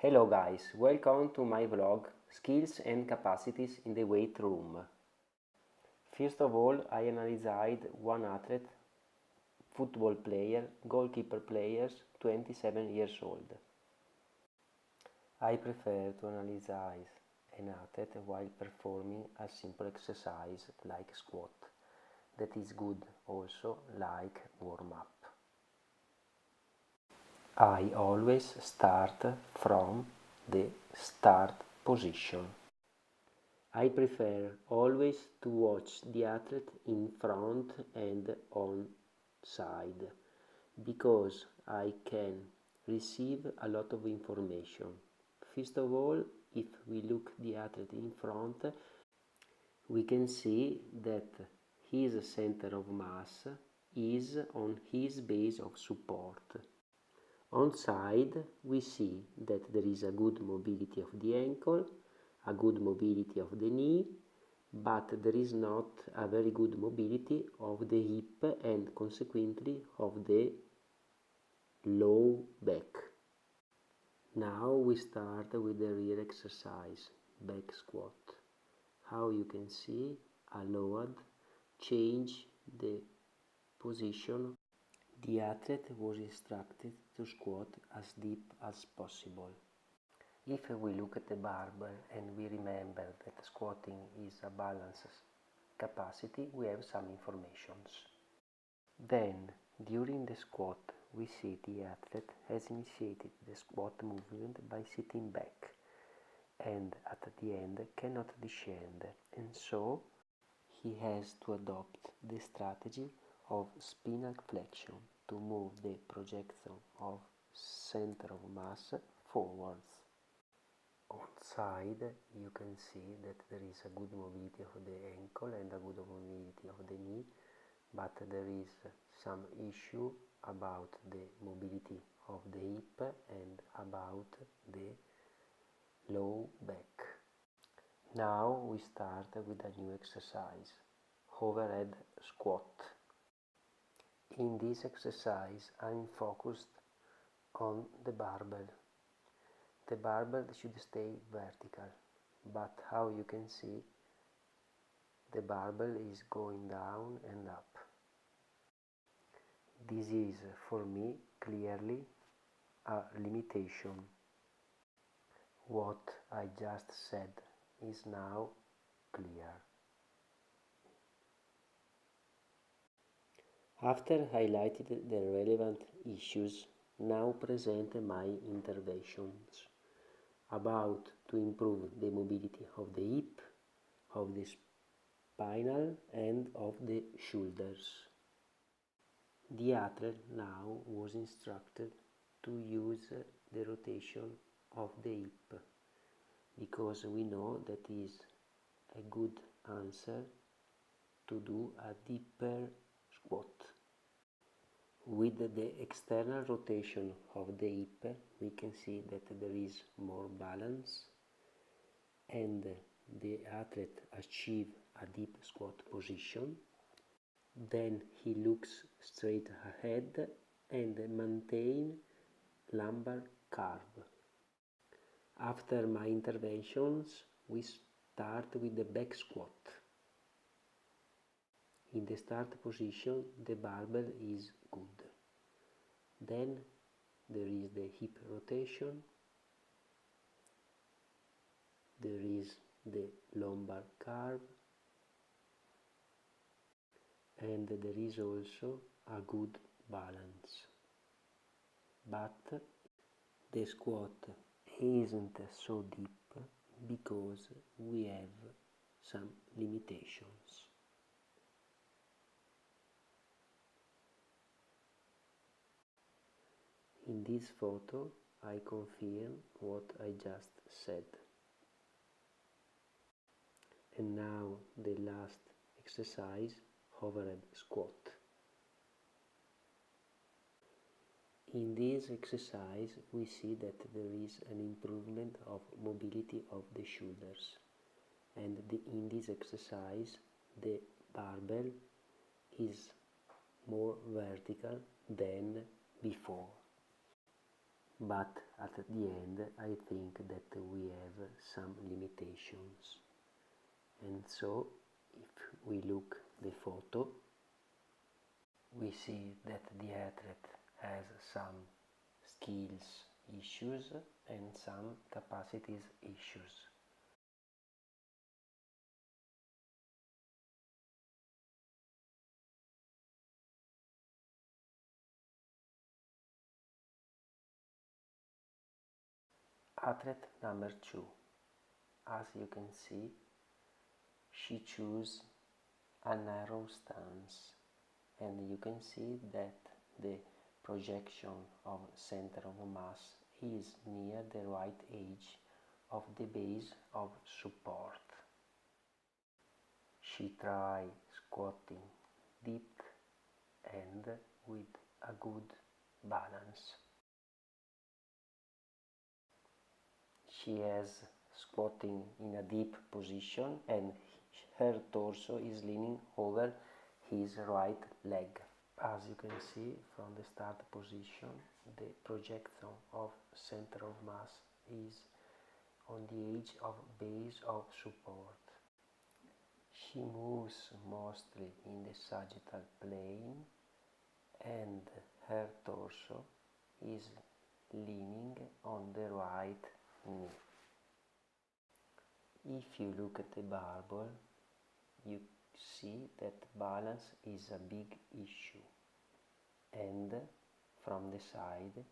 Hello guys, welcome to my vlog Skills and Capacities in the Weight Room. First of all, I analyzed one athlete, football player, goalkeeper players, 27 years old. I prefer to analyze an athlete while performing a simple exercise like squat. That is good also like warm-up. I always start from the start position. I prefer always to watch the athlete in front and on side because I can receive a lot of information. First of all, if we look the athlete in front, we can see that his center of mass is on his base of support. On side, we see that there is a good mobility of the ankle, a good mobility of the knee, but there is not a very good mobility of the hip and consequently of the low back. Now we start with the real exercise, back squat. How you can see, allowed, change the position. The athlete was instructed to squat as deep as possible. If we look at the barbell and we remember that squatting is a balance capacity, we have some informations. Then, during the squat, we see the athlete has initiated the squat movement by sitting back and at the end cannot descend, and so he has to adopt the strategy of spinal flexion to move the projection of center of mass forwards. On side you can see that there is a good mobility of the ankle and a good mobility of the knee, but there is some issue about the mobility of the hip and about the low back. Now we start with a new exercise, overhead squat. In this exercise I'm focused on the barbell. The barbell should stay vertical, but how you can see, the barbell is going down and up. This is for me clearly a limitation. What I just said is now clear. After highlighted the relevant issues, now present my interventions about to improve the mobility of the hip, of the spinal and of the shoulders. The athlete now was instructed to use the rotation of the hip because we know that is a good answer to do a deeper squat. With the external rotation of the hip, we can see that there is more balance and the athlete achieves a deep squat position. Then he looks straight ahead and maintain lumbar curve. After my interventions, we start with the back squat. In the start position, the barbell is good. Then there is the hip rotation, there is the lumbar curve, and there is also a good balance. But the squat isn't so deep because we have some limitations. In this photo, I confirm what I just said. And now the last exercise, overhead squat. In this exercise, we see that there is an improvement of mobility of the shoulders. And in this exercise, the barbell is more vertical than before. but at the end I think that we have some limitations. And so if we look the photo, we see that the athlete has some skills issues and some capacities issues. Athlete number 2, as you can see, she chose a narrow stance, and you can see that the projection of center of mass is near the right edge of the base of support. She tried squatting deep and with a good balance. She is squatting in a deep position and her torso is leaning over his right leg. As you can see from the start position, the projection of center of mass is on the edge of base of support. She moves mostly in the sagittal plane and her torso is leaning on the right knee. If you look at the barbell, you see that balance is a big issue, and from the side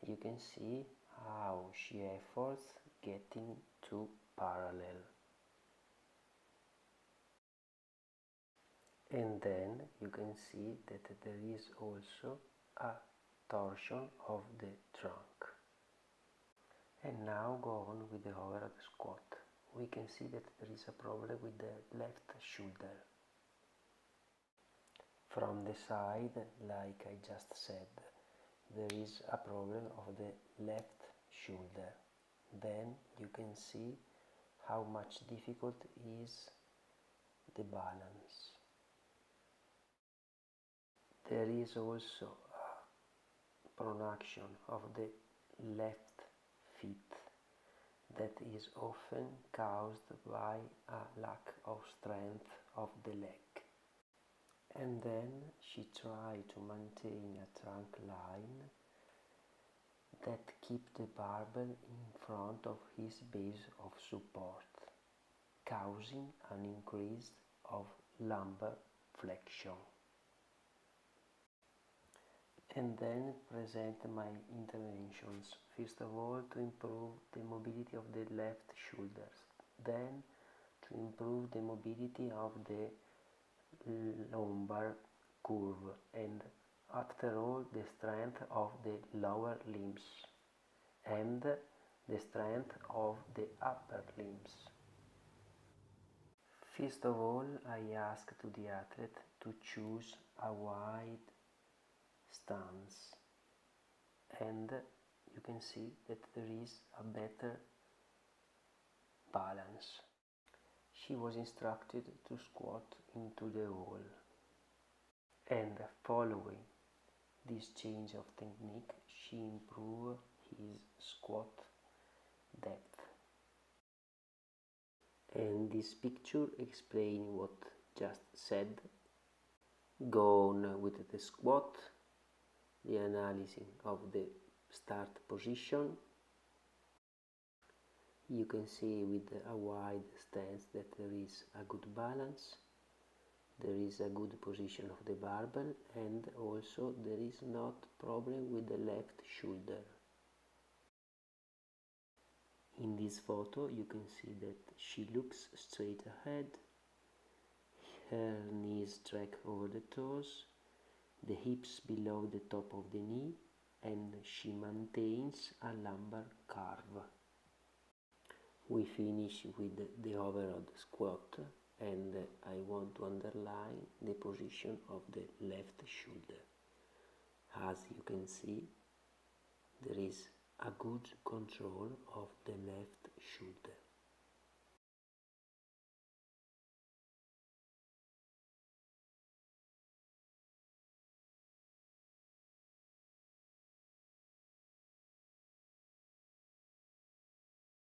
you can see how she efforts getting to parallel. And then you can see that there is also a torsion of the trunk. And now go on with the overhead squat. We can see that there is a problem with the left shoulder. From the side, like I just said, there is a problem of the left shoulder. Then you can see how much difficult is the balance. There is also a pronaction of the left feet that is often caused by a lack of strength of the leg. And then she tried to maintain a trunk line that keep the barbell in front of his base of support, causing an increase of lumbar flexion. And then present my interventions. First of all, to improve the mobility of the left shoulders, then to improve the mobility of the lumbar curve, and after all the strength of the lower limbs and the strength of the upper limbs. First of all, I ask to the athlete to choose a wide stance, and you can see that there is a better balance. She was instructed to squat into the wall, and following this change of technique, she improved his squat depth. And this picture explains what just said. Go on with the squat, the analysis of the start position. You can see with a wide stance that there is a good balance, there is a good position of the barbell, and also there is not problem with the left shoulder. In this photo you can see that she looks straight ahead, her knees track over the toes, the hips below the top of the knee, and she maintains a lumbar curve. We finish with the overhead squat, and I want to underline the position of the left shoulder. As you can see, there is a good control of the left shoulder.